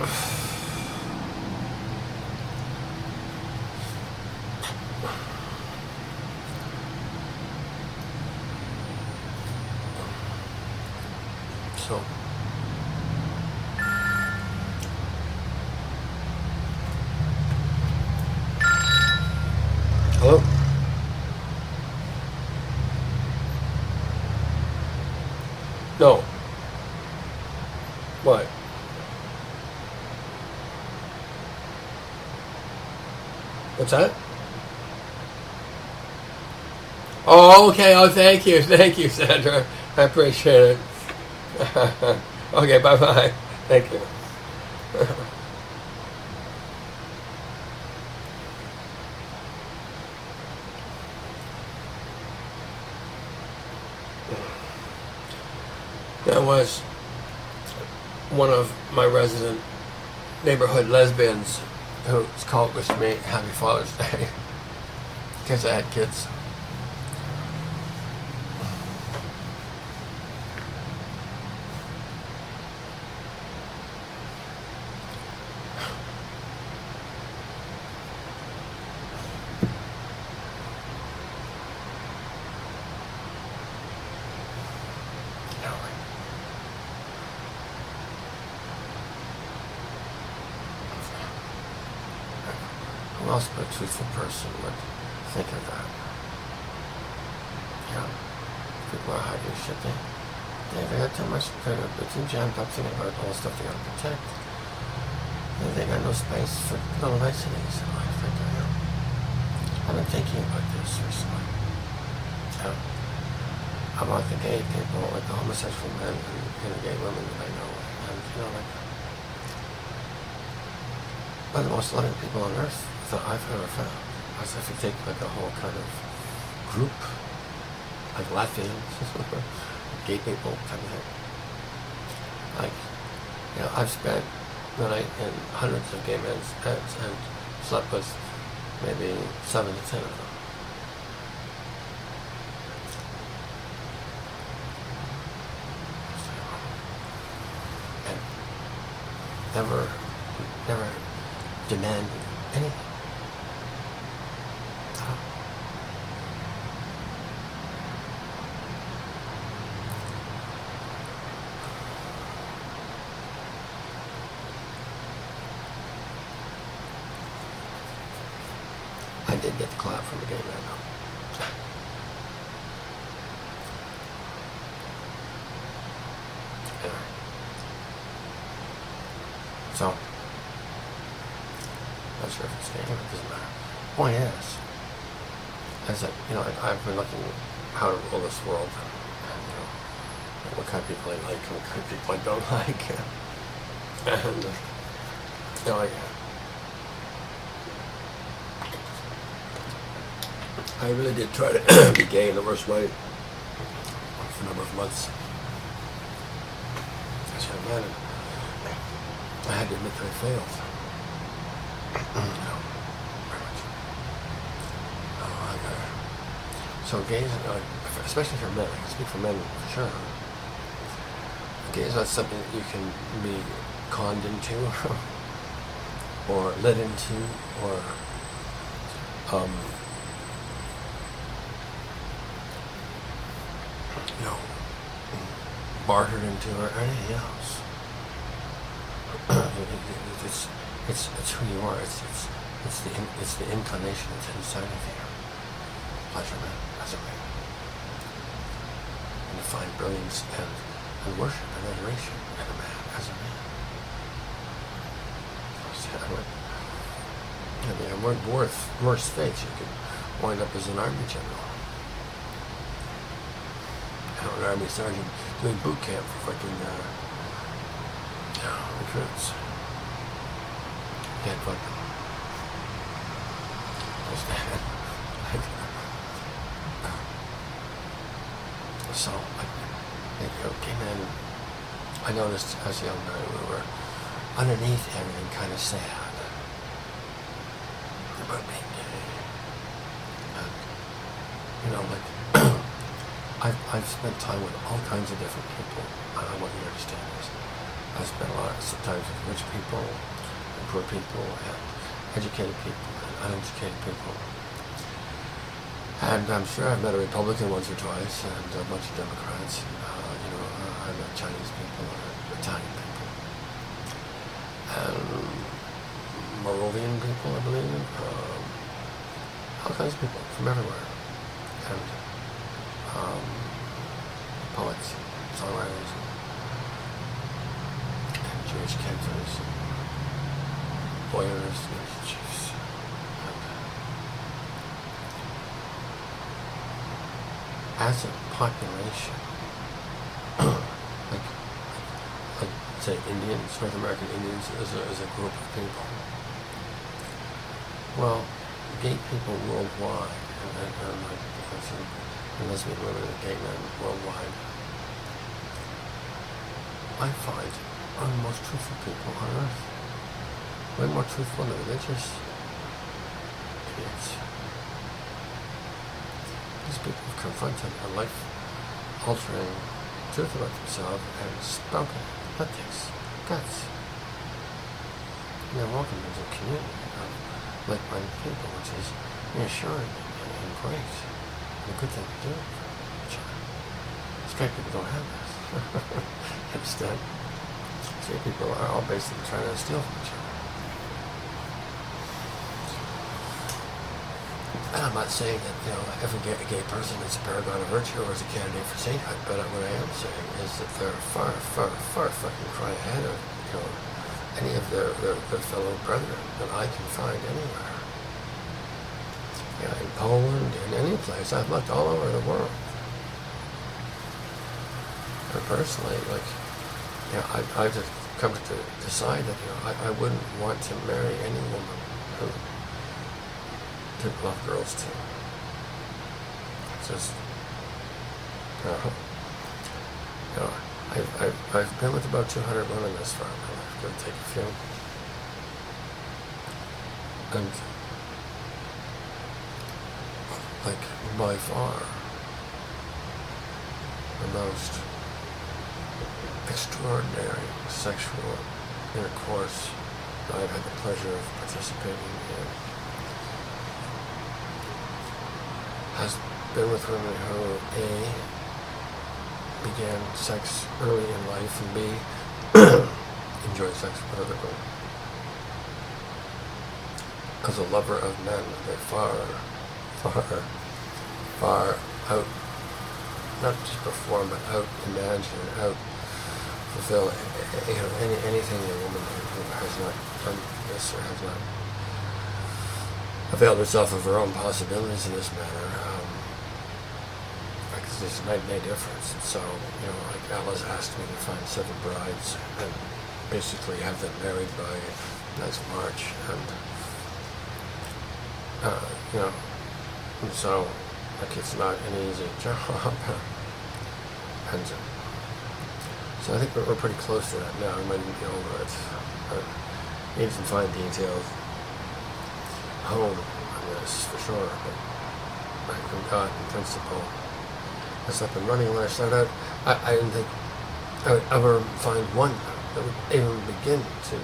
So, hello? No. What? What's that? Oh, okay. Oh, thank you. Thank you, Sandra. I appreciate it. Okay, bye-bye. Thank you. That was one of my resident neighborhood lesbians who's called wished me Happy Father's Day because I had kids. Who else but a truthful person would think of that? Yeah. People are hiding shit. They got too much, they're too jammed up thinking about all the stuff they gotta protect. They got no space for little niceties in life. I've been thinking about this recently. Yeah. About the gay people, like the homosexual men and the gay women that I know. And, are the most loving people on earth that I've ever found. As if you take like a whole kind of group, like Latvians, gay people type of thing. Like, I've spent the night in hundreds of gay men's beds and slept with maybe 7 to 10 of them. And never demanded anything. I did get the clap from the gay man though. Anyway. So, not sure if it's staying, it doesn't matter. Point is that, I've been looking how to rule this world and what kind of people I like and what kind of people I don't like. And, I really did try to be gay in the worst way for a number of months. I said, man, I had to admit that I failed. Very much. So gays, especially for men, I can speak for men for sure. Gay is not something that you can be conned into or led into or bartered into or anything else. It's who you are. It's the inclination that's inside of you. Pleasure, man, as a man. And to find brilliance and worship and adoration in a man as a man. Worst fates, you could wind up as an army general. An army sergeant doing boot camp for fucking recruits. Can't fuck them. So, okay, man, I noticed as a young man we were underneath everything kind of sad about being gay. And, I've spent time with all kinds of different people, and I want you to understand this. I spent a lot sometimes with rich people and poor people and educated people and uneducated people. And I'm sure I've met a Republican once or twice and a bunch of Democrats. I met Chinese people and Italian people. And Moravian people, I believe. All kinds of people from everywhere. And poets, songwriters, and Jewish cantors, and lawyers, and chiefs. As a population, like say Indians, North American Indians as a group of people. Well, gay people worldwide, and lesbian women and gay men worldwide, I find are the most truthful people on earth. Way more truthful than religious idiots. These people have confronted a life-altering truth about themselves and spoken it. That takes guts. And they're welcome into a community of like-minded people, which is reassuring and great, and a good thing to do for each other. Straight people don't have this. Instead, straight people are all basically trying to steal from each other. And I'm not saying that every gay person is a paragon of virtue or is a candidate for sainthood, but what I am saying is that they're far, far, far fucking cry ahead of any of their fellow brethren that I can find anywhere. In Poland, in any place. I've looked all over the world. And personally, I've just come to decide that I wouldn't want to marry any woman who didn't love girls too. It's just, I've been with about 200 women this far in my life. Give or take a few. And by far the most extraordinary sexual intercourse that I've had the pleasure of participating in has been with women who A, began sex early in life, and B, enjoy sex with other women. As a lover of men, they far out, not just perform, but out imagine, out fulfill anything in a woman who has not done this or has not availed herself of her own possibilities in this manner. Because there's a night and day difference. And so, Alice asked me to find 7 brides and basically have them married by next March. And so, it's not an easy job. And so I think we're pretty close to that now. We might even be over it. But need some fine details home on this for sure. But I got in principle it's up and running. When I started out, I didn't think I would ever find one that would even begin to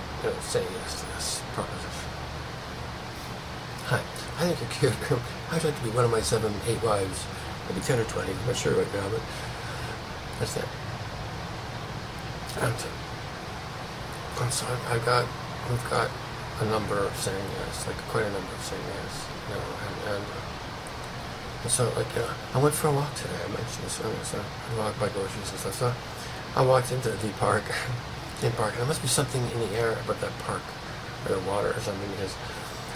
say yes to this proposition. Hi, I think you're cute. I'd like to be one of my 7, 8 wives. Maybe 10 or 20. I'm not sure right now, but that's it. And so we've got a number of saying yes, quite a number of saying yes, and so I went for a walk today. I mentioned this earlier, so I walked by groceries and stuff. So I walked into the park, and there must be something in the air about that park, or the water or something, because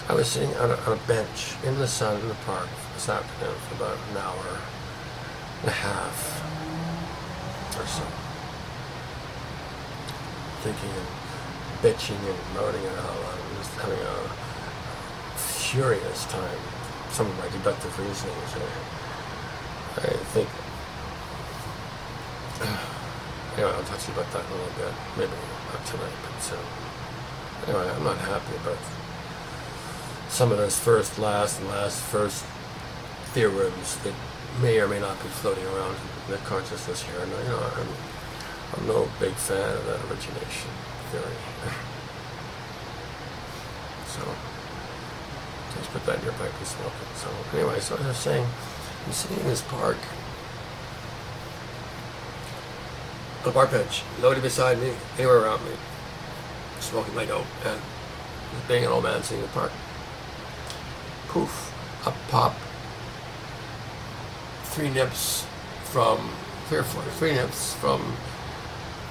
I was sitting on a bench in the sun in the park this afternoon for about an hour and a half or so, thinking and bitching and moaning and all. I was having a furious time. Some of my deductive reasoning, I think. Anyway, I'll talk to you about that in a little bit. Maybe not tonight, but anyway, I'm not happy about some of those first theorems that may or may not be floating around in the consciousness here. And I'm no big fan of that origination theory. So, just put that in your pipe and smoke it. So, anyway, so as I was saying, I'm sitting in this park, on a park bench, nobody beside me, anywhere around me, smoking my dope, and just being an old man sitting in the park. Poof, up pop, three nips from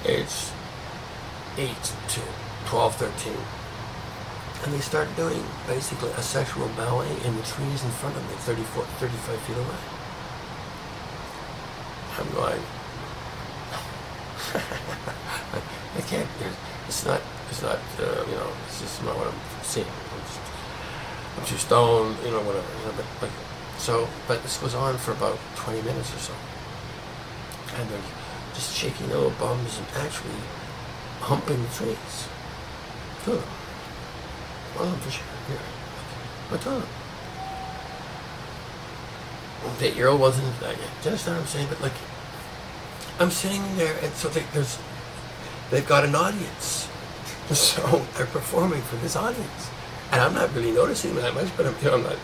age 8 to 12, 13. And they start doing basically a sexual ballet in the trees in front of me, 35 feet away. I'm going, I can't, it's not, it's just not what I'm seeing. I'm too stoned, whatever, but this goes on for about 20 minutes or so. And they're just shaking their little bums and actually humping the trees. Two of them. One of them for sure. Here. What two of them? The 8-year-old wasn't that yet. Do you understand what I'm saying? But I'm sitting there, and so they've got an audience. So they're performing for this audience. And I'm not really noticing them that much, but I'm not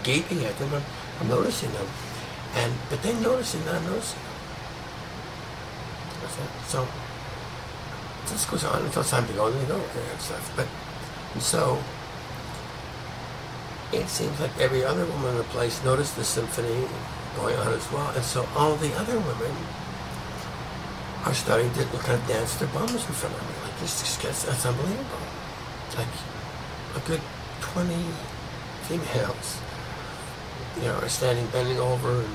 gaping at them. I'm noticing them. But they're noticing that I'm noticing them. So this goes on until it's time to go, and they go and stuff. So it seems like every other woman in the place noticed the symphony going on as well, and so all the other women are starting to kind of dance their bums in front of me. That's unbelievable. Like a good 20 females, are standing, bending over,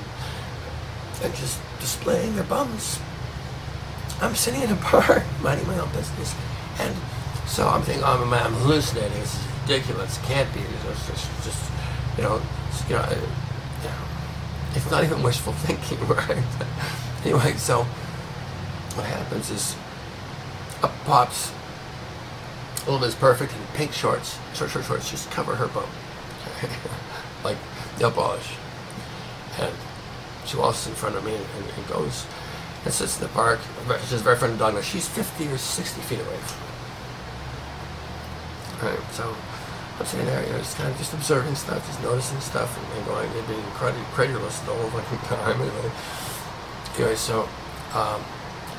and just displaying their bums. I'm sitting in a park, minding my own business, and so I'm thinking, I'm hallucinating. This is ridiculous. It can't be. It's not even wishful thinking, right? Anyway, so what happens is up pops a little Miss Perfect in pink shorts, short shorts, just cover her bum, like nail polish, and she walks in front of me and goes and sits in the park. She's very friendly dog. Now she's 50 or 60 feet away from me. Right, so I'm sitting there, just kind of just observing stuff, just noticing stuff, and going and being credulous the whole fucking time. Anyway, so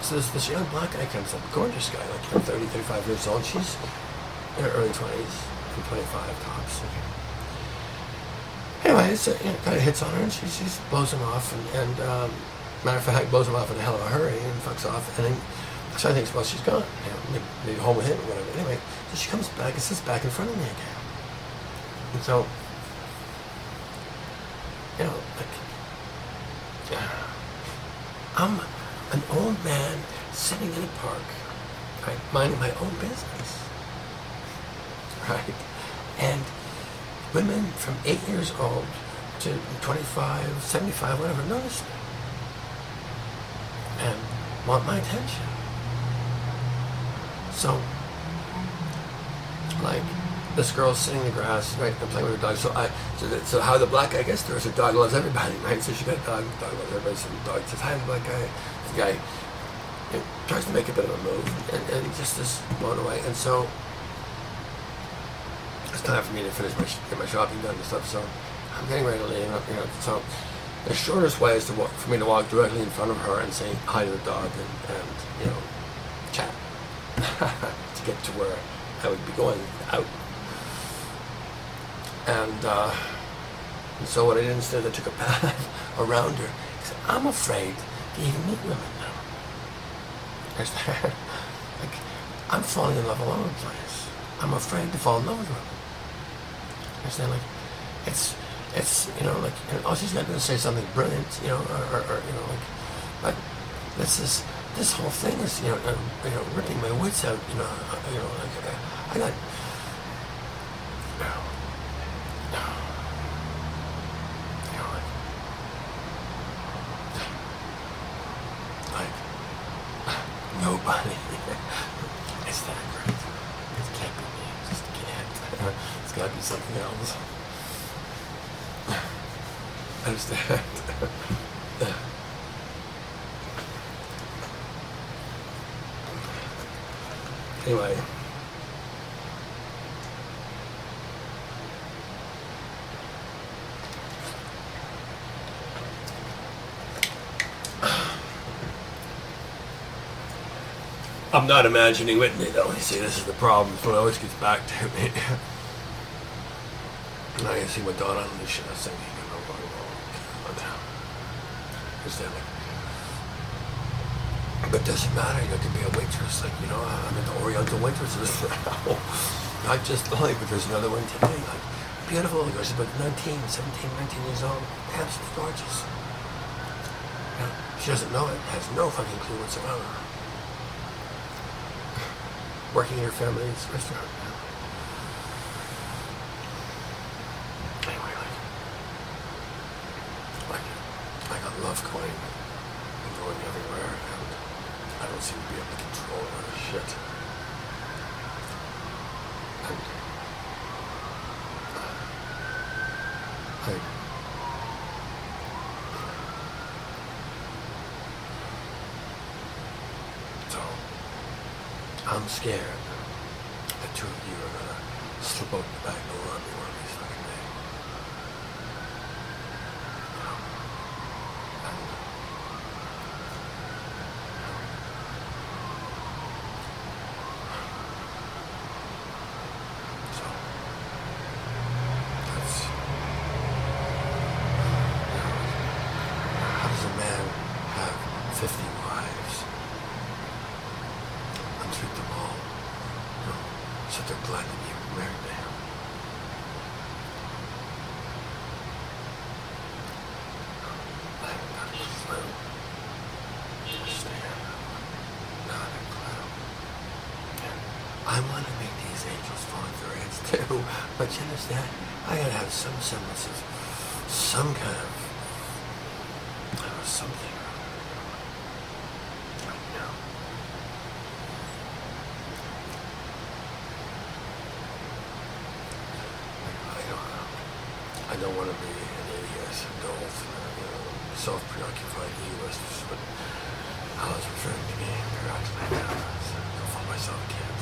this young black guy comes up, gorgeous guy, like 30, 35 years old. She's in her early 20s, 25 tops. Anyway, so, kind of hits on her, and she blows him off, and matter of fact, blows him off in a hell of a hurry and fucks off, and then so I think, well, she's gone, maybe home with him or whatever. Anyway, so she comes back and sits back in front of me again. And so, I'm an old man sitting in a park, right, minding my own business, right, and women from 8 years old to 25, 75, whatever, notice me and want my attention. So, this girl's sitting in the grass, right, and playing with her dog. So how the black guy gets to her, so the dog loves everybody, right? So she got a dog, the dog loves everybody, so the dog says hi to the black guy. The guy tries to make a bit of a move, and he just is blown away. And so, it's time for me to get my shopping done and stuff, so I'm getting ready to leave, so the shortest way is for me to walk directly in front of her and say hi to the dog and chat to get to where I would be going out. And so what I did instead, I took a path around her, because I'm afraid to even meet women now. I'm falling in love all over the place. I'm afraid to fall in love with women. Understand? Oh, she's not going to say something brilliant, but this whole thing is, ripping my wits out, I got, nobody. It's that great. It can't be me. It just can't. It's got to be something else. Understand? Anyway. I'm not imagining with me though. You see, this is the problem. So it always gets back to me. And I can see my daughter on this shit. I was thinking, understand me? But it doesn't matter. You can be a waitress. Like, I'm into Oriental waitresses now. Not just like, but there's another one today. Like, beautiful. She's about 19 years old. Absolutely gorgeous. She doesn't know it. Has no fucking clue whatsoever. Working in her family's restaurant now. Anyway, like I love going and going everywhere, and I don't seem to be able to control a lot of shit. And so I'm scared that two of you are gonna slip out the back door on me one of these fucking days. So that's how does a man have 50 wives and treat them all so they're glad to be married to him? I haven't got a clue. Understand? Not a clue. I want to make these angels fall into their hands too, but you understand? I gotta have some semblance of some kind of something. I don't want to be an idiot, adult, self-preoccupied egoist, but I was referring to me periodically now. So I don't find myself a kid.